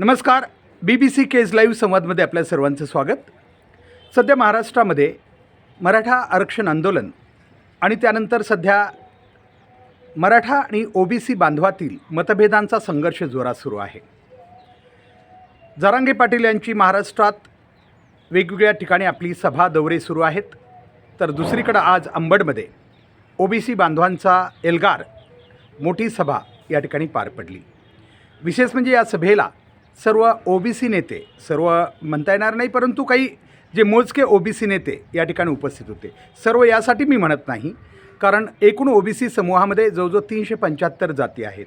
नमस्कार. BBC Kaij live संवादमध्ये आपल्या सर्वांचं स्वागत. सध्या महाराष्ट्रामध्ये मराठा आरक्षण आंदोलन आणि त्यानंतर सध्या मराठा आणि OBC बांधवातील मतभेदांचा संघर्ष जोरात सुरू आहे. जरांगे पाटील यांची महाराष्ट्रात वेगवेगळ्या ठिकाणी आपली सभा दौरे सुरू आहेत. तर दुसरीकडे आज अंबडमध्ये OBC बांधवांचा एल्गार मोठी सभा या ठिकाणी पार पडली. विशेष म्हणजे या सभेला सर्व OBC नेते, सर्व म्हणता येणार नाही परंतु काही जे मोजके OBC नेते या ठिकाणी उपस्थित होते. सर्व यासाठी मी म्हणत नाही, कारण एकूण OBC समूहामध्ये जवळजवळ 375 जाती आहेत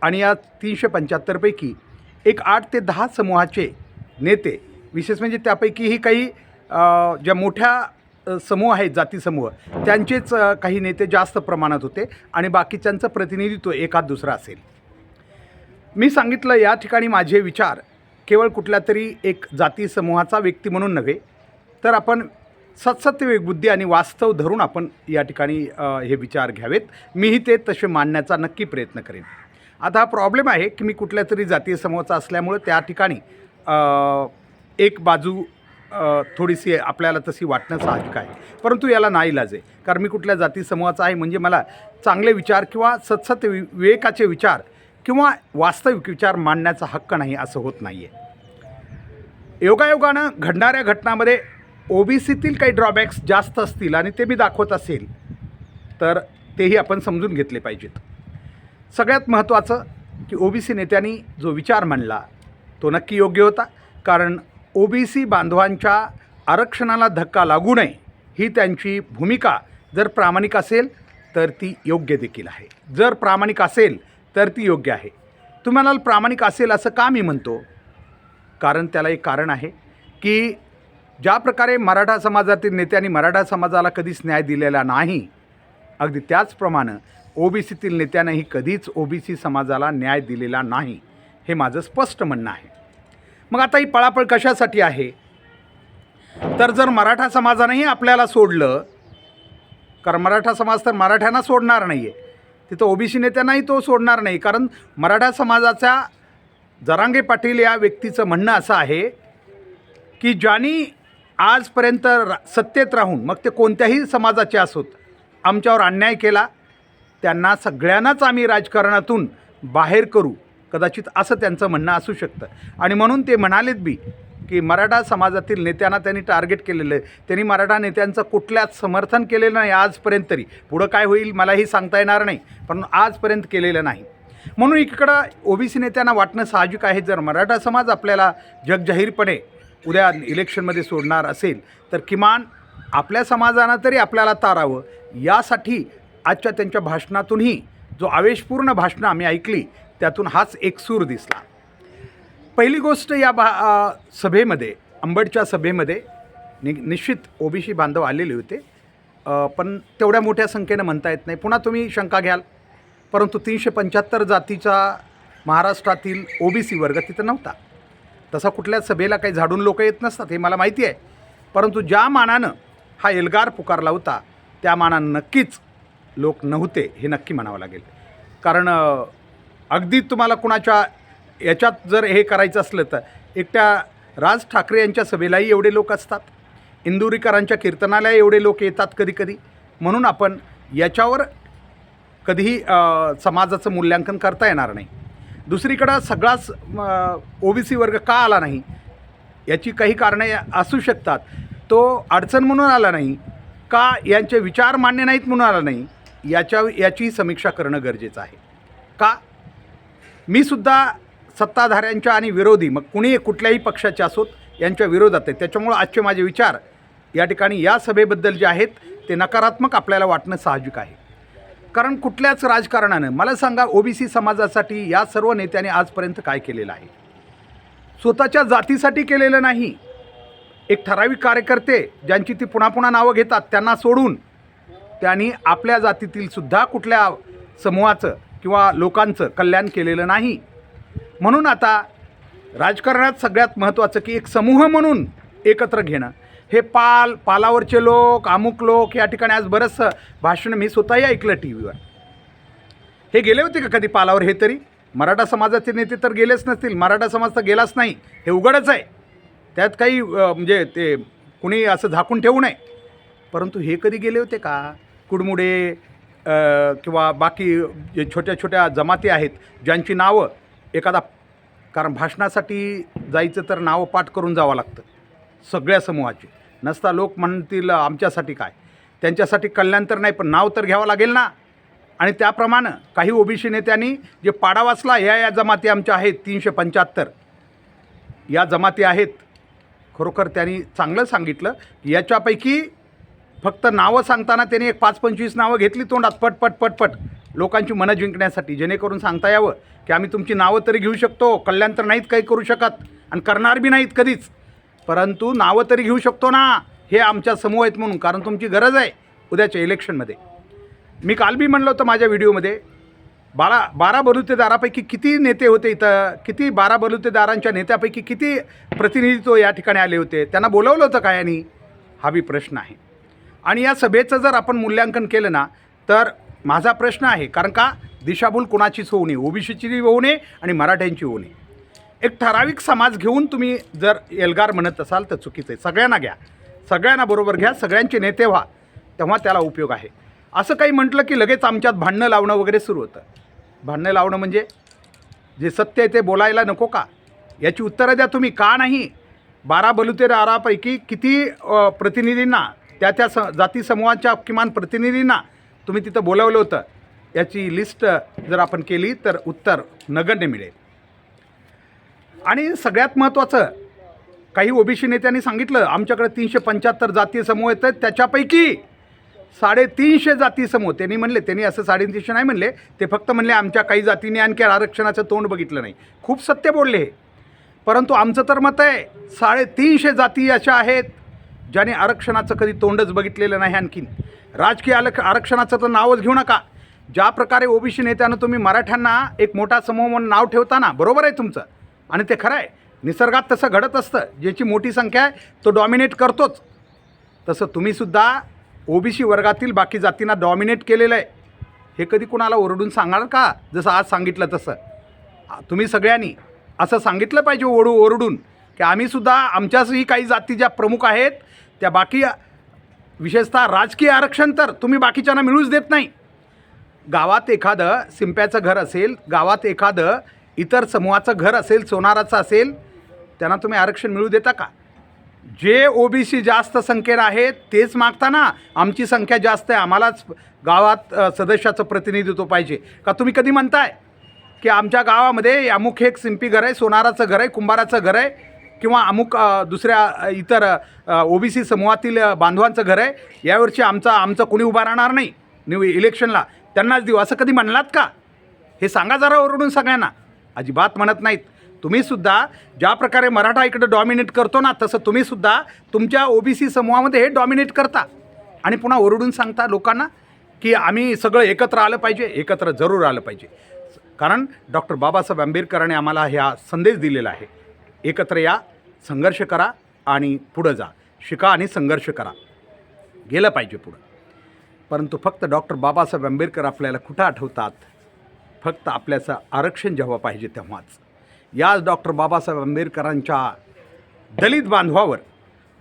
आणि या 375 पैकी एक 8 ते 10 समूहाचे नेते, विशेष म्हणजे त्यापैकीही काही ज्या मोठ्या समूह आहेत, जाती समूह, त्यांचेच काही नेते जास्त प्रमाणात होते आणि बाकीच्यांचं प्रतिनिधित्व एखाद दुसरा असेल. मी सांगितलं या ठिकाणी माझे विचार केवळ कुठल्या तरी एक जाती समूहाचा व्यक्ती म्हणून नव्हे, तर आपण सत्सत्य विवेकबुद्धी आणि वास्तव धरून आपण या ठिकाणी हे विचार घ्यावेत. मीही ते तसे मांडण्याचा नक्की प्रयत्न करेन. आता हा प्रॉब्लेम आहे की मी कुठल्या तरी जातीय समूहाचा असल्यामुळे त्या ठिकाणी एक बाजू थोडीशी आपल्याला तशी वाटणं साहजिक आहे, परंतु याला नाईलाज आहे. कारण मी कुठल्या जाती समूहाचा आहे म्हणजे मला चांगले विचार किंवा सत्सत्य विवेकाचे विचार किंवा वास्तविक विचार मांडण्याचा हक्क नाही, असं होत नाही आहे. योगायोगानं घडणाऱ्या घटनांमध्ये OBCतील काही ड्रॉबॅक्स जास्त असतील आणि ते मी दाखवत असेल तर तेही आपण समजून घेतले पाहिजेत. सगळ्यात महत्त्वाचं की OBC नेत्यांनी जो विचार मांडला तो नक्की योग्य होता, कारण OBC बांधवांच्या आरक्षणाला धक्का लागू नये ही त्यांची भूमिका जर प्रामाणिक असेल तर ती योग्य देखील आहे. जर प्रामाणिक असेल तर ती योग्य आहे. तुम्हाला प्रामाणिक असेल असं का मी म्हणतो? कारण त्याला एक कारण आहे की ज्या प्रकारे मराठा समाजातील नेत्यांनी मराठा समाजाला कधीच न्याय दिलेला नाही, अगदी त्याचप्रमाणे OBCतील नेत्यांनाही कधीच OBC समाजाला न्याय दिलेला नाही, हे माझं स्पष्ट म्हणणं आहे. मग आता ही पळापळ कशासाठी आहे? तर जर मराठा समाजानेही आपल्याला सोडलं, कारण मराठा समाज तर मराठ्यांना सोडणार नाही आहे, तिथं OBC नेत्यांनाही तो सोडणार नाही. कारण मराठा समाजाच्या जरांगे पाटील या व्यक्तीचं म्हणणं असं आहे की ज्यांनी आजपर्यंत सत्तेत राहून, मग ते कोणत्याही समाजाचे असोत, आमच्यावर अन्याय केला, त्यांना सगळ्यांनाच आम्ही राजकारणातून बाहेर करू, कदाचित असं त्यांचं म्हणणं असू शकतं. आणि म्हणून ते म्हणालेत बी की मराठा समाजातील नेत्यांना त्यांनी टार्गेट केलेलं आहे. त्यांनी मराठा नेत्यांचं कुठल्याच समर्थन केलेलं नाही आजपर्यंत. तरी पुढं काय होईल मलाही सांगता येणार नाही, पण आजपर्यंत केलेलं नाही. म्हणून इकडं OBC नेत्यांना वाटणं साहजिक आहे, जर मराठा समाज आपल्याला जगजाहीरपणे उद्या इलेक्शनमध्ये सोडणार असेल तर किमान आपल्या समाजानं तरी आपल्याला तारावं. यासाठी आजच्या त्यांच्या भाषणातूनही जो आवेशपूर्ण भाषणं आम्ही ऐकली त्यातून हाच एक सूर दिसला. पहिली गोष्ट, या सभेमध्ये, अंबडच्या सभेमध्ये निश्चित OBC बांधव आलेले होते, पण तेवढ्या मोठ्या संख्येनं म्हणता येत नाही. पुन्हा तुम्ही शंका घ्याल, परंतु 375 जातीचा महाराष्ट्रातील OBC वर्ग तिथं नव्हता. तसा कुठल्या सभेला काही झाडून लोक येत नसतात, हे मला माहिती आहे. परंतु ज्या मानानं हा एल्गार पुकारला होता त्या मानानं नक्कीच लोक नव्हते, हे नक्की म्हणावं लागेल. कारण अगदी तुम्हाला कुणाच्या याच्यात जर हे करायचं असलं तर एकट्या राज ठाकरे यांच्या सभेलाही एवढे लोक असतात, इंदुरीकरांच्या कीर्तनालाही एवढे लोक येतात कधी कधी. म्हणून आपण याच्यावर कधीही समाजाचं मूल्यांकन करता येणार नाही. दुसरीकडं सगळाच OBC वर्ग का आला नाही याची काही कारणे असू शकतात. तो अडचण म्हणून आला नाही का, यांचे विचार मान्य नाहीत म्हणून आला नाही, याची समीक्षा करणं गरजेचं आहे. का? मी सुद्धा सत्ताधाऱ्यांच्या आणि विरोधी, मग कुणी कुठल्याही पक्षाचे असोत, यांच्या विरोधात आहे. त्याच्यामुळं आजचे माझे विचार या ठिकाणी या सभेबद्दल जे आहेत ते नकारात्मक आपल्याला वाटणं साहजिक आहे. कारण कुठल्याच राजकारणानं, मला सांगा, OBC समाजासाठी या सर्व नेत्यांनी आजपर्यंत काय केलेलं आहे? स्वतःच्या जातीसाठी केलेलं नाही. एक ठराविक कार्यकर्ते ज्यांची ती पुन्हा पुन्हा नावं घेतात त्यांना सोडून त्यांनी आपल्या जातीतील सुद्धा कुठल्या समूहाचं किंवा लोकांचं कल्याण केलेलं नाही. म्हणून आता राजकारणात सगळ्यात महत्त्वाचं की एक समूह म्हणून एकत्र घेणं. हे पालावरचे लोक, अमुक लोक, या ठिकाणी आज बरंचसं भाषण मी स्वतःही ऐकलं TV वर. हे गेले होते का कधी पालावर? हे तरी मराठा समाजाचे नेते तर गेलेच नसतील, मराठा समाज तर गेलाच नाही, हे उघडच आहे. त्यात काही म्हणजे ते कुणी असं झाकून ठेवू नये. परंतु हे कधी गेले होते का? कुडमुडे किंवा बाकी जे छोट्या छोट्या जमाती आहेत ज्यांची नावं एखादा, कारण भाषणासाठी जायचं तर नावं पाठ करून जावं लागतं सगळ्या समूहाची. नसता लोक म्हणतील आमच्यासाठी काय, त्यांच्यासाठी कल्याण तर नाही पण नाव तर घ्यावं लागेल ना. आणि त्याप्रमाणे काही ओबीसी नेत्यांनी जे पाडा वाचला, या जमाती आमच्या आहेत 375 या जमाती आहेत. खरोखर त्यांनी चांगलं सांगितलं की याच्यापैकी फक्त नावं सांगताना त्यांनी एक 5-25 नावं घेतली तोंडात पट लोकांची मनं जिंकण्यासाठी, जेणेकरून सांगता यावं की आम्ही तुमची नावं तरी घेऊ शकतो, कल्याण तर नाहीत काही करू शकत आणि करणार बी नाहीत कधीच, परंतु नावं तरी घेऊ शकतो ना, हे आमच्या समूह आहेत म्हणून, कारण तुमची गरज आहे उद्याच्या इलेक्शनमध्ये. मी काल बी म्हणलं होतं माझ्या व्हिडिओमध्ये, 12 बलुतेदारापैकी किती नेते होते इथं, किती 12 बलुतेदारांच्या नेत्यापैकी किती प्रतिनिधित्व या ठिकाणी आले होते, त्यांना बोलवलं होतं काय यांनी, हा बी प्रश्न आहे. आणि या सभेचं जर आपण मूल्यांकन केलं ना तर माझा प्रश्न आहे, कारण का दिशाभूल कोणाचीच होऊ नये, ओबीसीची होऊ नये आणि मराठ्यांची होऊ नये. एक ठराविक समाज घेऊन तुम्ही जर एल्गार म्हणत असाल तर चुकीचं आहे. सगळ्यांना घ्या, सगळ्यांना बरोबर घ्या, सगळ्यांचे नेते व्हा, तेव्हा त्याला उपयोग आहे. असं काही म्हटलं की लगेच आमच्यात भांडणं लावणं वगैरे सुरू होतं. भांडणं लावणं म्हणजे जे सत्य आहे ते बोलायला नको का? याची उत्तरं द्या तुम्ही. का नाही 12 बलुतेदारापैकी किती प्रतिनिधींना, त्या जाती समूहाच्या किमान प्रतिनिधींना तुम्ही तिथं बोलावलं होतं, याची लिस्ट जर आपण केली तर उत्तर नगण्य मिळेल. आणि सगळ्यात महत्त्वाचं, काही ओबीसी नेत्यांनी सांगितलं आमच्याकडे 375 जातीय समूह आहेत, त्याच्यापैकी 350 जाती समूह, त्यांनी म्हणले, त्यांनी असं 350 नाही म्हणले, ते फक्त म्हणले आमच्या काही जातींनी आणखी आरक्षणाचं तोंड बघितलं नाही. खूप सत्य बोलले हे. परंतु आमचं तर मत आहे 350 जाती अशा आहेत ज्याने आरक्षणाचं कधी तोंडच बघितलेलं नाही. आणखीन राजकीय आरक्षणाचं तर नावच घेऊ नका. ज्या प्रकारे ओबीसी नेत्यानं तुम्ही मराठ्यांना एक मोठा समूह म्हणून नाव ठेवताना, बरोबर आहे तुमचं आणि ते खरं आहे, निसर्गात तसं घडत असतं, ज्याची मोठी संख्या आहे तो डॉमिनेट करतोच. तसं तुम्हीसुद्धा ओबीसी वर्गातील बाकी जातींना डॉमिनेट केलेलं आहे. हे कधी कोणाला ओरडून सांगाल का? जसं आज सांगितलं तसं तुम्ही सगळ्यांनी असं सांगितलं पाहिजे ओरडून की आम्हीसुद्धा, आमच्याचही काही जाती ज्या प्रमुख आहेत त्या बाकी, विशेषतः राजकीय आरक्षण तर तुम्ही बाकीच्यांना मिळूच देत नाही. गावात एखादं शिंप्याचं घर असेल, गावात एखादं इतर समूहाचं घर असेल, सोनाराचं असेल, त्यांना तुम्ही आरक्षण मिळू देता का? जे ओबीसी जास्त संख्येनं आहेत तेच मागता ना, आमची संख्या जास्त आहे, आम्हालाच गावात सदस्याचं प्रतिनिधित्व पाहिजे का? तुम्ही कधी म्हणताय की आमच्या गावामध्ये अमुक एक शिंपी घर आहे, सोनाराचं घर आहे, कुंभाराचं घर आहे, किंवा अमुक दुसऱ्या इतर ओबीसी समूहातील बांधवांचं घर आहे, यावर्षी आमचं कोणी उभा राहणार नाही इलेक्शनला, त्यांनाच देऊ, असं कधी म्हणलात का? हे सांगा जरा ओरडून सगळ्यांना. अजिबात म्हणत नाहीत. तुम्हीसुद्धा ज्या प्रकारे मराठा इकडं डॉमिनेट करतो ना, तसं तुम्हीसुद्धा तुमच्या ओबीसी समूहामध्ये हे डॉमिनेट करता आणि पुन्हा ओरडून सांगता लोकांना की आम्ही सगळं एकत्र आलं पाहिजे. एकत्र जरूर आलं पाहिजे, कारण डॉक्टर बाबासाहेब आंबेडकरांनी आम्हाला ह्या संदेश दिलेला आहे, एकत्र या, संघर्ष करा आणि पुढं जा, शिका आणि संघर्ष करा, गेलं पाहिजे पुढं. परंतु फक्त डॉक्टर बाबासाहेब आंबेडकर आपल्याला कुठं आठवतात? फक्त आपल्याचं आरक्षण जेव्हा पाहिजे तेव्हाच. याच डॉक्टर बाबासाहेब आंबेडकरांच्या दलित बांधवावर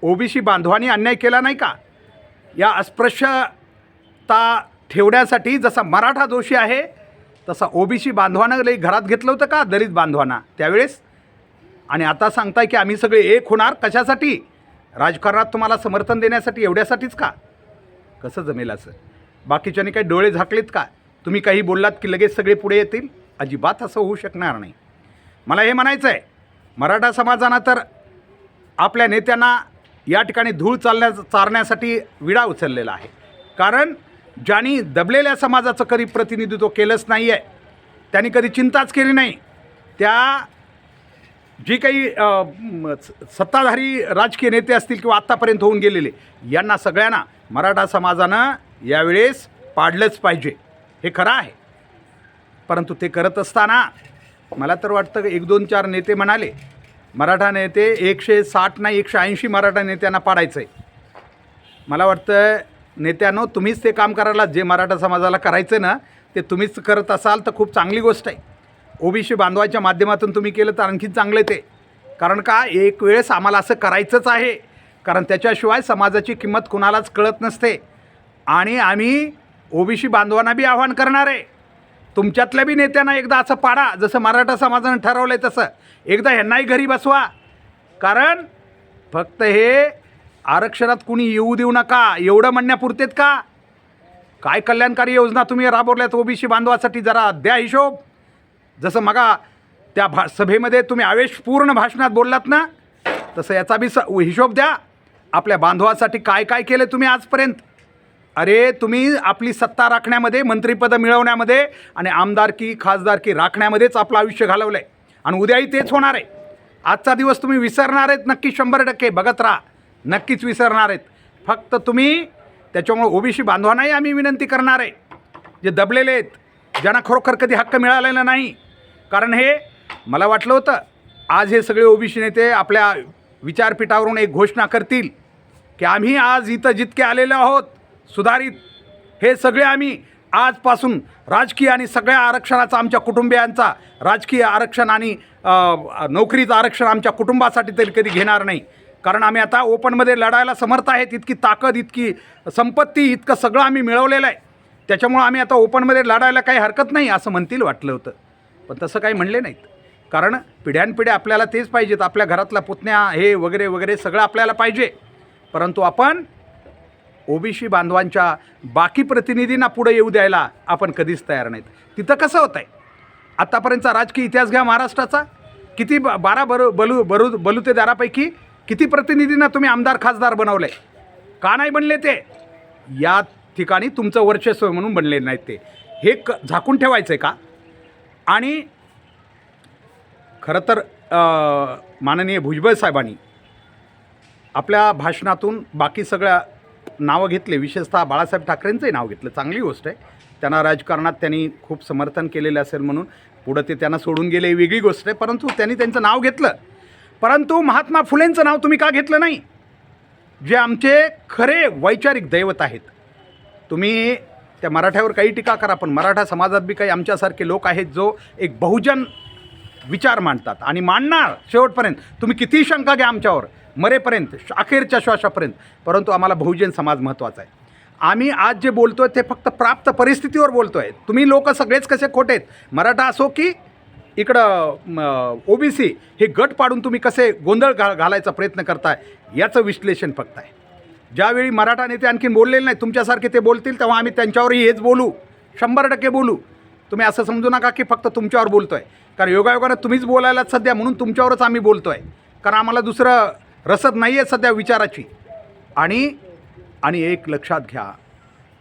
ओबीसी बांधवांनी अन्याय केला नाही का? या अस्पृश्यता ठेवण्यासाठी जसा मराठा दोषी आहे तसा ओबीसी बांधवानं लई घरात घेतलं होतं का दलित बांधवांना त्यावेळेस? आणि आता सांगताय की आम्ही सगळे एक होणार, कशासाठी? राजकारणात तुम्हाला समर्थन देण्यासाठी, एवढ्यासाठीच का? कसं जमेल असं? बाकीच्यांनी काही डोळे झाकलेत का? तुम्ही काही बोललात की लगेच सगळे पुढे येतील? अजिबात असं होऊ शकणार नाही. मला हे म्हणायचं आहे, मराठा समाजानं तर आपल्या नेत्यांना या ठिकाणी धूळ चारण्यासाठी विडा उचललेला आहे. कारण ज्यांनी दबलेल्या समाजाचं कधी प्रतिनिधित्व केलंच नाही आहे, त्यांनी कधी चिंताच केली नाही, त्या जी काही सत्ताधारी राजकीय नेते असतील किंवा आत्तापर्यंत होऊन गेलेले, यांना सगळ्यांना मराठा समाजानं यावेळेस पाडलंच पाहिजे, हे खरं आहे. परंतु ते करत असताना मला तर वाटतं 1, 2, 4 नेते म्हणाले, मराठा नेते 160 नाही 180 मराठा नेत्यांना पाडायचं आहे. मला वाटतं नेत्यांनो, तुम्हीच ते काम करायला, जे मराठा समाजाला करायचं ना ते तुम्हीच करत असाल तर खूप चांगली गोष्ट आहे. ओबीसी बांधवाच्या माध्यमातून तुम्ही केलं तर आणखी चांगलं ते. कारण का एक वेळेस आम्हाला असं करायचंच आहे, कारण त्याच्याशिवाय समाजाची किंमत कुणालाच कळत नसते. आणि आम्ही ओबीसी बांधवांना बी आव्हान करणार आहे, तुमच्यातल्या बी नेत्यांना एकदा असं पाडा, जसं मराठा समाजानं ठरवलं आहे तसं एकदा ह्यांनाही घरी बसवा. कारण फक्त हे आरक्षणात कुणी येऊ देऊ नका एवढं म्हणण्यापुरतेत का? काय कल्याणकारी योजना तुम्ही राबवल्यात ओबीसी बांधवासाठी जरा द्या हिशोब. जसं मगा त्या सभेमध्ये तुम्ही आवेशपूर्ण भाषणात बोललात ना, तसं याचा बी हिशोब द्या. आपल्या बांधवासाठी काय काय केलं तुम्ही आजपर्यंत. अरे तुम्ही आपली सत्ता राखण्यामध्ये, मंत्रिपदं मिळवण्यामध्ये आणि आमदारकी खासदारकी राखण्यामध्येच आपलं आयुष्य घालवलं आहे आणि उद्याही तेच होणार आहे. आजचा दिवस तुम्ही विसरणार आहेत नक्की, 100% बघत राहा, नक्कीच विसरणार आहेत. फक्त तुम्ही त्याच्यामुळे ओबीसी बांधवांनाही आम्ही विनंती करणार आहे, जे दबलेले आहेत, ज्यांना खरोखर कधी हक्क मिळालेला नाही. कारण हे मला वाटलं होतं आज हे सगळे ओबीसी नेते आपल्या विचारपीठावरून एक घोषणा करतील की आम्ही आज इथं जितके आलेले आहोत सुधारित, हे सगळे आम्ही आजपासून राजकीय आणि सगळ्या आरक्षणाचा आमच्या कुटुंबियांचा राजकीय आरक्षण आणि नोकरीचं आरक्षण आमच्या कुटुंबासाठी तरी कधी घेणार नाही. कारण आम्ही आता ओपनमध्ये लढायला समर्थ आहेत, इतकी ताकद, इतकी संपत्ती, इतकं सगळं आम्ही मिळवलेलं आहे. त्याच्यामुळं आम्ही आता ओपनमध्ये लढायला काही हरकत नाही असं म्हणतील वाटलं होतं, पण तसं काही म्हणले नाहीत. कारण पिढ्यानपिढ्या आपल्याला तेच पाहिजेत, आपल्या घरातला पुतण्या हे वगैरे वगैरे सगळं आपल्याला पाहिजे. परंतु आपण ओबीसी बांधवांच्या बाकी प्रतिनिधींना पुढे येऊ द्यायला आपण कधीच तयार नाहीत. तिथं कसं होतं आहे, आत्तापर्यंतचा राजकीय इतिहास घ्या महाराष्ट्राचा, किती 12 बलुतेदारापैकी किती प्रतिनिधींना तुम्ही आमदार खासदार बनवले, का नाही बनले ते? या ठिकाणी तुमचं वर्चस्व म्हणून बनले नाहीत ते, हे झाकून ठेवायचं आहे का? आणि खरं तर माननीय भुजबळ साहेबांनी आपल्या भाषणातून बाकी सगळ्या नावं घेतले, विशेषतः बाळासाहेब ठाकरेंचंही नाव घेतलं, चांगली गोष्ट आहे. त्यांना राजकारणात त्यांनी खूप समर्थन केलेलं असेल म्हणून पुढं ते त्यांना सोडून गेले ही वेगळी गोष्ट आहे, परंतु त्यांनी त्यांचं नाव घेतलं. परंतु महात्मा फुलेंचं नाव तुम्ही का घेतलं नाही, जे आमचे खरे वैचारिक दैवत आहेत? तुम्ही त्या मराठ्यावर काही टीका करा, पण मराठा समाजात बी काही आमच्यासारखे लोक आहेत जो एक बहुजन विचार मांडतात आणि मांडणार शेवटपर्यंत. तुम्ही कितीही शंका घ्या आमच्यावर मरेपर्यंत, अखेरच्या श्वासापर्यंत, परंतु आम्हाला बहुजन समाज महत्त्वाचा आहे. आम्ही आज जे बोलतो आहे ते फक्त प्राप्त परिस्थितीवर बोलतो आहे. तुम्ही लोक सगळेच कसे खोटे आहेत, मराठा असो की इकडं ओबीसी, हे गट पाडून तुम्ही कसे गोंधळ घालायचा प्रयत्न करताय याचं विश्लेषण फक्त आहे. ज्यावेळी मराठा नेते आणखीन बोललेले नाही, तुमच्यासारखे ते बोलतील तेव्हा आम्ही त्यांच्यावरही हेच बोलू, 100% बोलू. तुम्ही असं समजू नका की फक्त तुमच्यावर बोलतो आहे, कारण योगायोगानं तुम्हीच बोलायला सध्या म्हणून तुमच्यावरच आम्ही बोलतो आहे, कारण आम्हाला दुसरं रसद नाही आहे सध्या विचाराची. आणि एक लक्षात घ्या,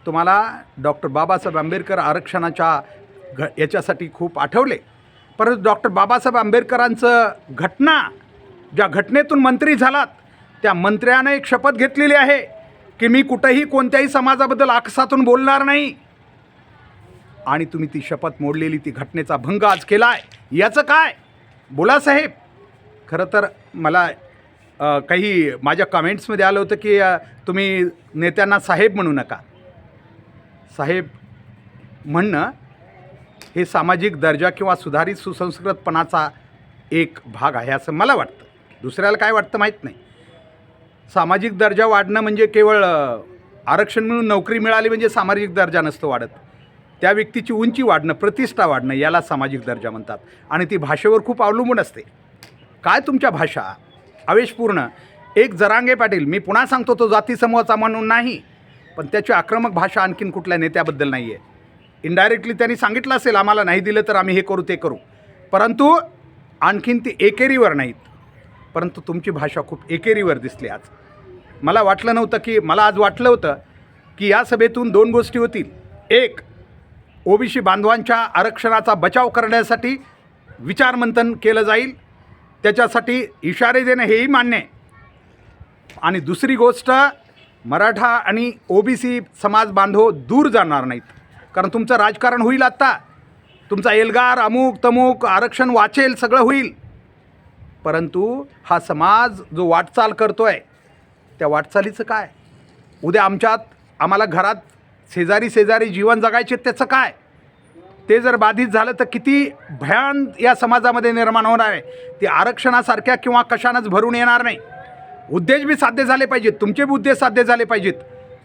तुम्हाला डॉक्टर बाबासाहेब आंबेडकर आरक्षणाच्या याच्यासाठी खूप आठवले, परंतु डॉक्टर बाबासाहेब आंबेडकरांचं घटना, ज्या घटनेतून मंत्री झालात त्या मंत्र्यानं एक शपथ घेतलेली आहे की मी कुठंही कोणत्याही समाजाबद्दल आकसातून बोलणार नाही, आणि तुम्ही ती शपथ मोडलेली, ती घटनेचा भंग आज केला आहे. याचं काय बोला साहेब? खरं तर मला काही माझ्या कमेंट्समध्ये आलं होतं की तुम्ही नेत्यांना साहेब म्हणू नका. साहेब म्हणणं हे सामाजिक दर्जा किंवा सुधारित सुसंस्कृतपणाचा एक भाग आहे असं मला वाटतं, दुसऱ्याला काय वाटतं माहीत नाही. सामाजिक दर्जा वाढणं म्हणजे केवळ आरक्षण मिळून नोकरी मिळाली म्हणजे सामाजिक दर्जा नसतो वाढत. त्या व्यक्तीची उंची वाढणं, प्रतिष्ठा वाढणं याला सामाजिक दर्जा म्हणतात. आणि ती भाषेवर खूप अवलंबून असते. काय तुमच्या भाषा आवेशपूर्ण, एक जरांगे पाटील, मी पुन्हा सांगतो तो जाती समूहाचा म्हणून नाही, पण त्याची आक्रमक भाषा आणखीन कुठल्या नेत्याबद्दल नाही आहे. इनडायरेक्टली त्यांनी सांगितलं असेल आम्हाला नाही दिलं तर आम्ही हे करू ते करू, परंतु आणखीन ती एकेरीवर नाहीत. परंतु तुमची भाषा खूप एकेरीवर दिसली आज. मला वाटलं नव्हतं की, मला आज वाटलं होतं की या सभेतून 2 गोष्टी होतील. एक, ओबीसी बांधवांच्या आरक्षणाचा बचाव करण्यासाठी विचारमंथन केलं जाईल, त्याच्यासाठी इशारे देणं हेही मान्य आहे. आणि दुसरी गोष्ट, मराठा आणि ओबीसी समाज बांधव दूर जाणार नाहीत, कारण तुमचं राजकारण होईल. आत्ता तुमचा एल्गार अमुक तमुक आरक्षण वाचेल, सगळं होईल, परंतु हा समाज जो वाटचाल करतो आहे त्या वाटचालीचं काय? उद्या आम्हाला घरात शेजारी जीवन जगायचे, त्याचं काय? ते जर बाधित झालं तर किती भयान या समाजामध्ये निर्माण होणार आहे. ते आरक्षणासारख्या किंवा कशानंच भरून येणार नाही. उद्देश बी साध्य झाले पाहिजेत, तुमचे बी उद्देश साध्य झाले पाहिजेत,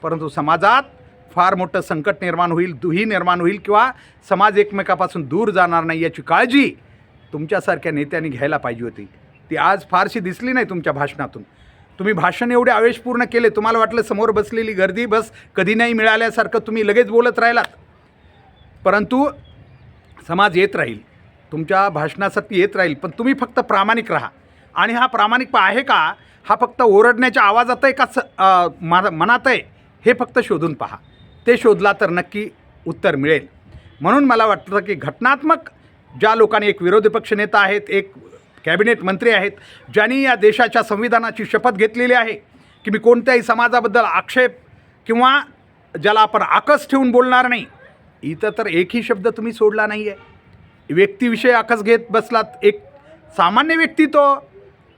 परंतु समाजात फार मोठं संकट निर्माण होईल, दुही निर्माण होईल किंवा समाज एकमेकापासून दूर जाणार नाही याची काळजी तुमच्यासारख्या नेत्यांनी घ्यायला पाहिजे होती. ती आज फारशी दिसली नाही तुमच्या भाषणातून. तुम्ही भाषण एवढे आवेशपूर्ण केले, तुम्हाला वाटलं समोर बसलेली गर्दी बस कधी नाही मिळाल्यासारखं तुम्ही लगेच बोलत राहिलात. परंतु समाज येत राहील, तुमच्या भाषणासाठी येत राहील, पण तुम्ही फक्त प्रामाणिक राहा. आणि हा प्रामाणिकपणा आहे का, हा फक्त ओरडण्याच्या आवाजात आहे का मनात आहे, हे फक्त शोधून पहा. ते शोधला तर नक्की उत्तर मिळेल. म्हणून मला वाटतं की घटनात्मक ज्या लोकांनी, एक विरोधी पक्ष नेता आहेत, एक कॅबिनेट मंत्री आहेत, ज्यांनी या देशाच्या संविधानाची शपथ घेतलेली आहे की मी कोणत्याही समाजाबद्दल आक्षेप किंवा ज्याला आपण आकस ठेवून बोलणार नाही, इथं तर एकही शब्द तुम्ही सोडला नाही आहे. व्यक्तिविषयी आकस घेत बसलात. एक सामान्य व्यक्ती तो,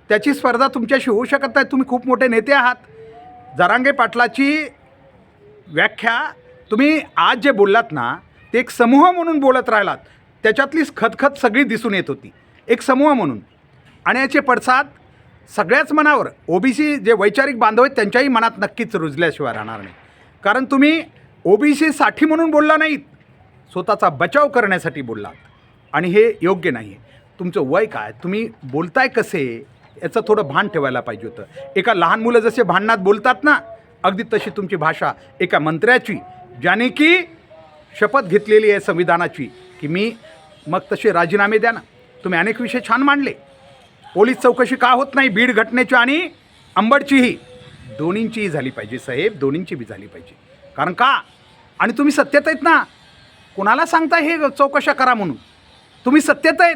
त्याची स्पर्धा तुमच्याशी होऊ शकत नाही. तुम्ही खूप मोठे नेते आहात. जरांगे पाटलाची व्याख्या तुम्ही आज जे बोललात ना, ते एक समूह म्हणून बोलत राहिलात. त्याच्यातलीच खतखत सगळी दिसून येत होती, एक समूह म्हणून. आणि याचे पडसाद सगळ्याच मनावर, ओबीसी जे वैचारिक बांधव आहेत त्यांच्याही मनात नक्कीच रुजल्याशिवाय राहणार नाही. कारण तुम्ही ओबीसीसाठी म्हणून बोलला नाहीत, स्वतःचा बचाव करण्यासाठी बोललात. आणि हे योग्य नाही आहे. तुमचं वय काय, तुम्ही बोलताय कसे, याचं थोडं भान ठेवायला पाहिजे होतं. एका लहान मुलं जसे भांडणात बोलतात ना, अगदी तशी तुमची भाषा एका मंत्र्याची, ज्याने की शपथ घेतलेली आहे संविधानाची की मी, मग तसे राजीनामे द्या ना. तुम्ही अनेक विषय छान मांडले. पोलीस चौकशी का होत नाही, बीड घटनेची आणि अंबडचीही, दोन्हींचीही झाली पाहिजे साहेब, दोन्हींची बी झाली पाहिजे. कारण का, आणि तुम्ही सत्तेत आहेत ना, कोणाला सांगता हे चौकशा करा म्हणून? तुम्ही सत्तेत आहेत.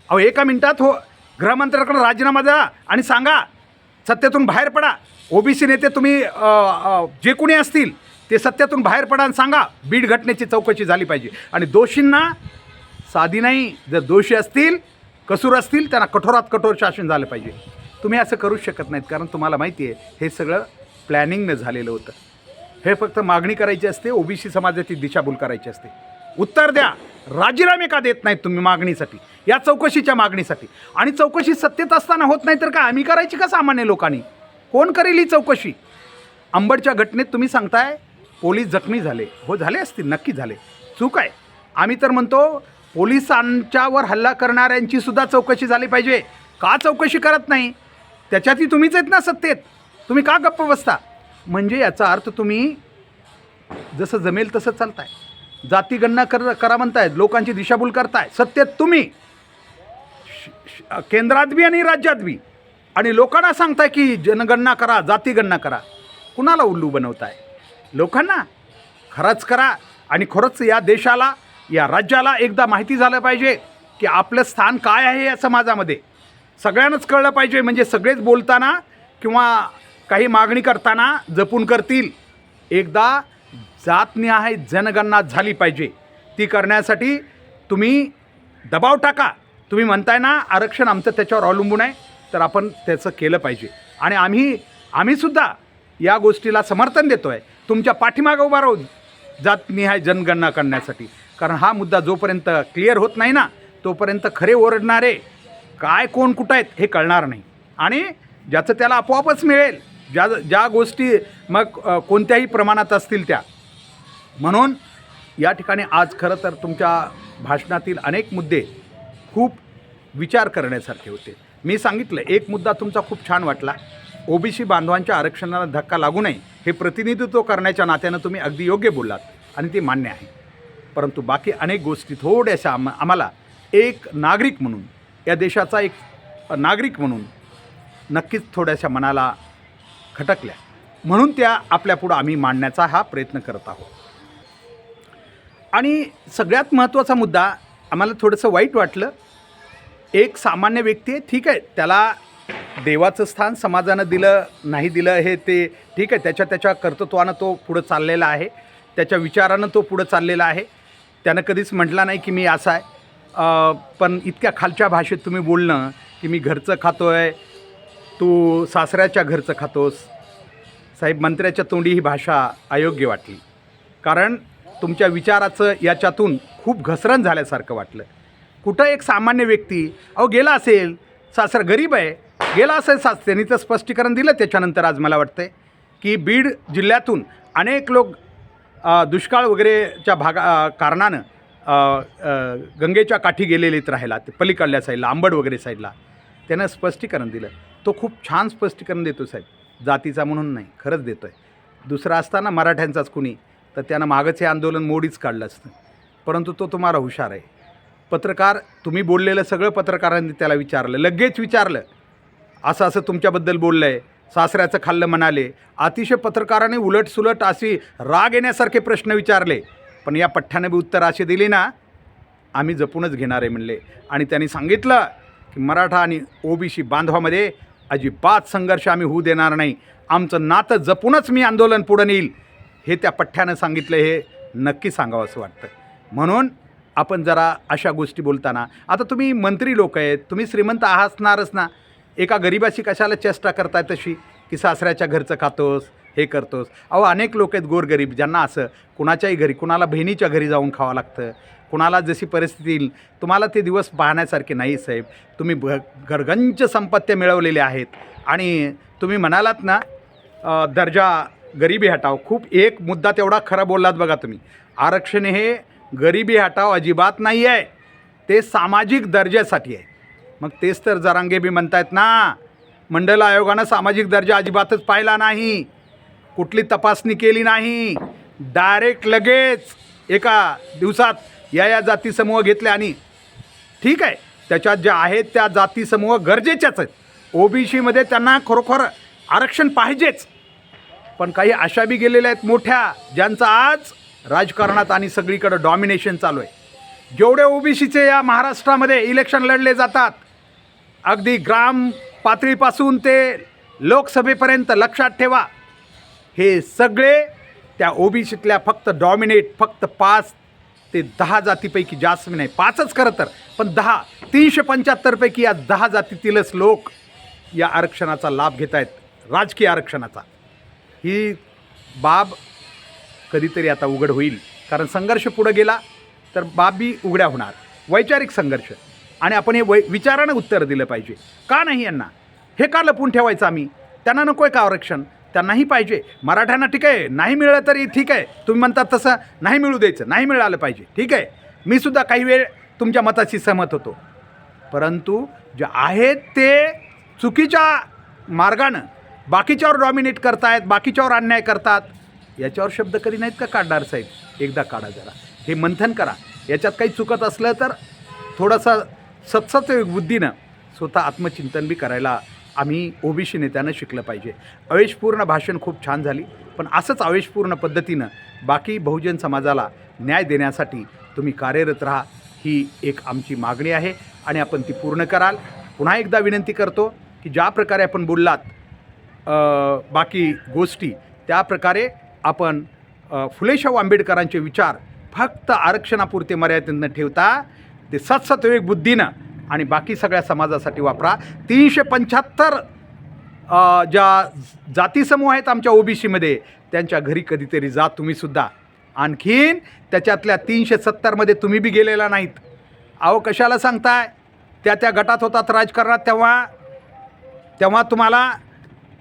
अहो एका मिनिटात हो गृहमंत्र्याकडे राजीनामा द्या आणि सांगा सत्तेतून बाहेर पडा. ओबीसी नेते तुम्ही जे कोणी असतील ते सत्तेतून बाहेर पडा आणि सांगा बीड घटनेची चौकशी झाली पाहिजे. आणि दोषींना साधी नाही, जर दोषी असतील, कसूर असतील, त्यांना कठोरात कठोर शासन झालं पाहिजे. तुम्ही असं करूच शकत नाहीत, कारण तुम्हाला माहिती आहे हे सगळं प्लॅनिंगनं झालेलं होतं. हे फक्त मागणी करायची असते, ओबीसी समाजाची दिशाभूल करायची असते. उत्तर द्या, राजीनामे का देत नाहीत तुम्ही मागणीसाठी, या चौकशीच्या मागणीसाठी? आणि चौकशी सत्तेत असताना होत नाही तर काय आम्ही करायची का सामान्य लोकांनी? कोण करेल ही चौकशी? अंबडच्या घटनेत तुम्ही सांगताय पोलीस जखमी झाले. हो झाले असतील, नक्की झाले, चूक आहे. आम्ही तर म्हणतो पोलिसांच्यावर हल्ला करणाऱ्यांची सुद्धा चौकशी झाली पाहिजे. का चौकशी करत नाही? त्याच्यातही तुम्हीच आहेत ना सत्तेत, तुम्ही का गप्प बसता? म्हणजे याचा अर्थ तुम्ही जसं जमेल तसं चालताय, जातीगणना करा म्हणतायत, लोकांची दिशाभूल करताय. सत्तेत तुम्ही, केंद्रात बी आणि राज्यात बी, आणि लोकांना सांगताय की जनगणना करा, जातीगणना करा. कुणाला उल्लू बनवताय? लोकांना. खरंच करा. आणि खरंच या देशाला, या राज्याला एकदा माहिती झालं पाहिजे की आपलं स्थान काय आहे या समाजामध्ये. सगळ्यांनाच कळलं पाहिजे, म्हणजे सगळेच बोलताना किंवा काही मागणी करताना जपून करतील. एकदा जातनिहाय जनगणना झाली पाहिजे. ती करण्यासाठी तुम्ही दबाव टाका. तुम्ही म्हणताय ना आरक्षण आमचं त्याच्यावर अवलंबून आहे, तर आपण त्याचं केलं पाहिजे. आणि आम्ही सुद्धा या गोष्टीला समर्थन देतो आहे. तुमच्या पाठीमागं उभा राहू जातनिहाय जनगणना करण्यासाठी. कारण हा मुद्दा जोपर्यंत क्लिअर होत नाही ना, तोपर्यंत खरे ओरडणारे काय कोण कुठं आहेत हे कळणार नाही. आणि ज्याचं त्याला आपोआपच मिळेल, ज्या गोष्टी मग कोणत्याही प्रमाणात असतील त्या. म्हणून या ठिकाणी आज खरं तर तुमच्या भाषणातील अनेक मुद्दे खूप विचार करण्यासारखे होते. मी सांगितलं एक मुद्दा तुमचा खूप छान वाटला, ओबीसी बांधवांच्या आरक्षणाला धक्का लागू नये हे प्रतिनिधित्व करण्याच्या नात्यानं तुम्ही अगदी योग्य बोललात आणि ते मान्य आहे. परंतु बाकी अनेक गोष्टी थोड्याशा आम्हाला एक नागरिक म्हणून, या देशाचा एक नागरिक म्हणून नक्कीच थोड्याशा मनाला खटकल्या. म्हणून त्या आपल्यापुढं आम्ही मांडण्याचा हा प्रयत्न करत आहोत. आणि सगळ्यात महत्त्वाचा मुद्दा आम्हाला थोडंसं वाईट वाटलं. एक सामान्य व्यक्ती आहे, ठीक आहे, त्याला देवाचं स्थान समाजानं दिलं नाही दिलं हे ते ठीक आहे, त्याच्या कर्तृत्वानं तो पुढं चाललेला आहे, त्याच्या विचारानं तो पुढं चाललेला आहे. त्यानं कधीच म्हटला नाही की मी असा आहे. पण इतक्या खालच्या भाषेत तुम्ही बोलणं की मी घरचं खातो आहे, तू सासऱ्याच्या घरचं खातोस, साहेब मंत्र्याच्या तोंडी ही भाषा अयोग्य वाटली. कारण तुमच्या विचाराचं याच्यातून खूप घसरण झाल्यासारखं वाटलं. कुठं एक सामान्य व्यक्ती गेला असेल, सासरा गरीब आहे, गेला असेल त्यांनी तर स्पष्टीकरण दिलं. त्याच्यानंतर आज मला वाटतं आहे की बीड जिल्ह्यातून अनेक लोक दुष्काळ वगैरेच्या कारणानं गंगेच्या काठी गेलेले राहिला, ते पलीकडल्या साईडला आंबड वगैरे साईडला त्यानं स्पष्टीकरण दिलं. तो खूप छान स्पष्टीकरण देतो साहेब, जातीचा म्हणून नाही, खरंच देतो आहे. दुसरा असताना मराठ्यांचाच कुणी तर त्यानं मागचं हे आंदोलन मोडीच काढलं असतं. परंतु तो तुम्हाला हुशार आहे. पत्रकार तुम्ही बोललेलं सगळं पत्रकारांनी त्याला विचारलं, लगेच विचारलं, असं असं तुमच्याबद्दल बोललं आहे, सासऱ्याचं खाल्लं म्हणाले. अतिशय पत्रकाराने उलटसुलट अशी राग येण्यासारखे प्रश्न विचारले. पण या पठ्ठ्याने बी उत्तर असे दिली ना, आम्ही जपूनच घेणार आहे म्हणले. आणि त्यांनी सांगितलं की मराठा आणि ओबीसी बांधवामध्ये अजिबात संघर्ष आम्ही होऊ देणार नाही, आमचं नातं जपूनच मी आंदोलन पुढं नेईल, हे त्या पठ्ठ्यानं सांगितलं. हे नक्की सांगावं असं वाटतं. म्हणून आपण जरा अशा गोष्टी बोलताना, आता तुम्ही मंत्री लोक आहेत, तुम्ही श्रीमंत असणारच ना, एका गरिबाशी कशाला चेष्टा करताय तशी की सासऱ्याच्या घरचं खातोस, हे करतोस. अनेक लोक आहेत गोरगरीब ज्यांना असं कुणाच्याही घरी, कुणाला बहिणीच्या घरी जाऊन खावं लागतं, कुणाला जशी परिस्थिती येईल. तुम्हाला ते दिवस पाहण्यासारखे नाही साहेब. तुम्ही घरगंज संपत्त्या मिळवलेल्या आहेत आणि तुम्ही म्हणालात ना दर्जा गरिबी हटाव, खूप एक मुद्दा तेवढा खरा बोललात बघा तुम्ही. आरक्षण हे गरिबी हटाव अजिबात नाही आहे, ते सामाजिक दर्जासाठी आहे. मग तेच तर जरांगे बी म्हणतायत ना, मंडल आयोगानं सामाजिक दर्जा अजिबातच पाहिला नाही, कुठली तपासणी केली नाही, डायरेक्ट लगेच एका दिवसात या जाती समूह घेतले. आणि ठीक आहे, त्याच्यात ज्या आहेत त्या जाती समूह गरजेच्याच आहेत. ओबीसीमध्ये त्यांना खरोखर आरक्षण पाहिजेच. पण काही अशा बी गेलेल्या आहेत मोठ्या, ज्यांचं आज राजकारणात आणि सगळीकडं डॉमिनेशन चालू आहे. जेवढे ओबीसीचे या महाराष्ट्रामध्ये इलेक्शन लढले जातात, अगदी ग्राम पातळीपासून ते लोकसभेपर्यंत, लक्षात ठेवा, हे सगळे त्या ओबीसीतल्या फक्त डॉमिनेट फक्त 5 ते 10 जातीपैकी, जास्त नाही 5च खरं तर, पण 10, 375 पैकी या 10 जातीतीलच लोक या आरक्षणाचा लाभ घेत आहेत, राजकीय आरक्षणाचा. ही बाब कधीतरी आता उघड होईल, कारण संघर्ष पुढे गेला तर बाबी उघड्या होणार, वैचारिक संघर्ष. आणि आपण हे विचारानं उत्तर दिलं पाहिजे. का नाही यांना हे का लपून ठेवायचं आम्ही? त्यांना नको आहे का आरक्षण? त्यांनाही पाहिजे. मराठ्यांना ठीक आहे, नाही मिळलं तरी ठीक आहे, तुम्ही म्हणतात तसं नाही मिळू द्यायचं, नाही मिळालं पाहिजे, ठीक आहे. मी सुद्धा काही वेळ तुमच्या मताशी सहमत होतो. परंतु जे आहेत ते चुकीच्या मार्गानं बाकीच्यावर डॉमिनेट करतायत, बाकीच्यावर अन्याय करतात, याच्यावर शब्द कधी नाहीत का काढणार साहेब? एकदा काढा, जरा हे मंथन करा. याच्यात काही चुकत असलं तर थोडंसं सतसत बुद्धीनं स्वतः आत्मचिंतन बी करायला आम्ही ओबीसी नेत्यानं शिकलं पाहिजे. आवेशपूर्ण भाषण खूप छान झाली, पण असंच आवेशपूर्ण पद्धतीनं बाकी बहुजन समाजाला न्याय देण्यासाठी तुम्ही कार्यरत राहा, ही एक आमची मागणी आहे आणि आपण ती पूर्ण कराल. पुन्हा एकदा विनंती करतो की ज्या प्रकारे आपण बोललात बाकी गोष्टी, त्या प्रकारे आपण फुलेशाहू आंबेडकरांचे विचार फक्त आरक्षणापुरते मर्यादित न ठेवता ते सत्सत्विक बुद्धीनं आणि बाकी सगळ्या समाजासाठी वापरा. 375 ज्या जातीसमूह आहेत आमच्या ओबीसीमध्ये, त्यांच्या घरी कधीतरी जा तुम्हीसुद्धा. आणखीन त्याच्यातल्या 370मध्ये तुम्ही बी गेलेला नाहीत. कशाला सांगताय? त्या गटात होतात राजकारणात, तेव्हा तुम्हाला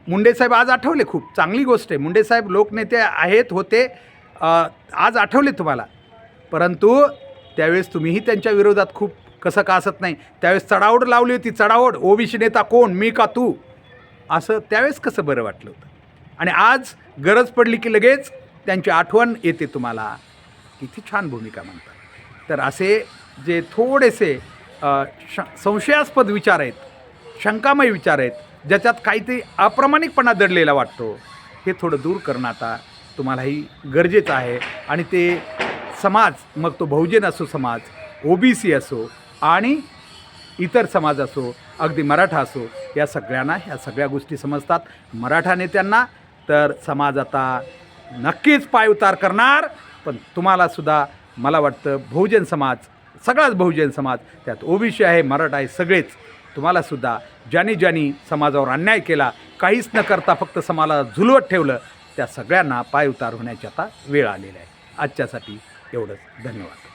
मुंडेसाहेब आज आठवले. खूप चांगली गोष्ट आहे, मुंडेसाहेब लोकनेते आहेत, होते, आज आठवले तुम्हाला. परंतु त्यावेळेस तुम्हीही त्यांच्या विरोधात खूप कसं का असत नाही, त्यावेळेस चढाओढ लावली होती. चढाओढ, ओबीसी नेता कोण, मी का तू, असं त्यावेळेस कसं बरं वाटलं होतं. आणि आज गरज पडली की लगेच त्यांची आठवण येते तुम्हाला. किती छान भूमिका म्हणतात. तर असे जे थोडेसे संशयास्पद विचार आहेत, शंकामय विचार आहेत, ज्याच्यात काहीतरी अप्रामाणिकपणा दडलेला वाटतो, हे थोडं दूर करणं आता तुम्हालाही गरजेचं आहे. आणि ते समाज, मग तो बहुजन असो समाज, ओबीसी असो आणि इतर समाज असो, अगदी मराठा असो, या सगळ्यांना ह्या सगळ्या गोष्टी समजतात. मराठा नेत्यांना तर समाज आता नक्कीच पायउतार करणार, पण तुम्हालासुद्धा मला वाटतं बहुजन समाज, सगळाच बहुजन समाज, त्यात ओबीसी आहे, मराठा आहे, सगळेच तुम्हालासुद्धा ज्यांनी समाजावर अन्याय केला, काहीच न करता फक्त समाजाला झुलवत ठेवलं, त्या सगळ्यांना पायउतार होण्याची आता वेळ आलेली आहे. आजच्यासाठी एवढंच. धन्यवाद.